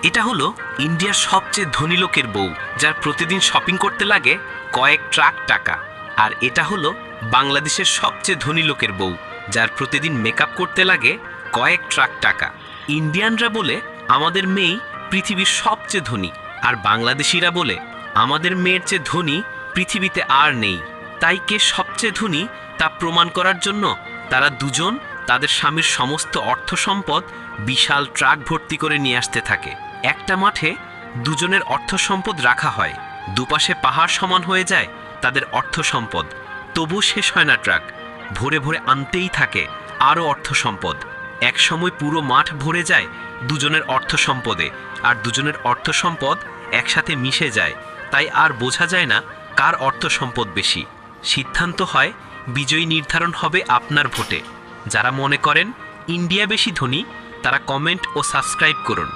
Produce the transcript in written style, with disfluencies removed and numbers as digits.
এটা হলো ইন্ডিয়ার সবচেয়ে ধনী লোকের বউ, যার প্রতিদিন শপিং করতে লাগে কয়েক ট্রাক টাকা। আর এটা হলো বাংলাদেশের সবচেয়ে ধনী লোকের বউ, যার প্রতিদিন মেকআপ করতে লাগে কয়েক ট্রাক টাকা। ইন্ডিয়ানরা বলে আমাদের মেয়েই পৃথিবীর সবচেয়ে ধনী, আর বাংলাদেশিরা বলে আমাদের মেয়ের চেয়ে ধনী পৃথিবীতে আর নেই। তাই কে সবচেয়ে ধনী তা প্রমাণ করার জন্য তারা দুজন তাদের স্বামীর সমস্ত অর্থ সম্পদ বিশাল ট্রাক ভর্তি করে নিয়ে আসতে থাকে। একটা মাঠে দুজনের অর্থ সম্পদ রাখা হয়, দুপাশে পাহাড় সমান হয়ে যায় তাদের অর্থ সম্পদ, তবু শেষ হয় না ট্রাক, ভরে ভরে আনতেই থাকে আরও অর্থ সম্পদ। এক সময় পুরো মাঠ ভরে যায় দুজনের অর্থ সম্পদে, আর দুজনের অর্থ সম্পদ একসাথে মিশে যায়, তাই আর বোঝা যায় না কার অর্থ সম্পদ বেশি। সিদ্ধান্ত হয় বিজয়ী নির্ধারণ হবে আপনার ভোটে। যারা মনে করেন ইন্ডিয়া বেশি ধনী তারা কমেন্ট ও সাবস্ক্রাইব করুন।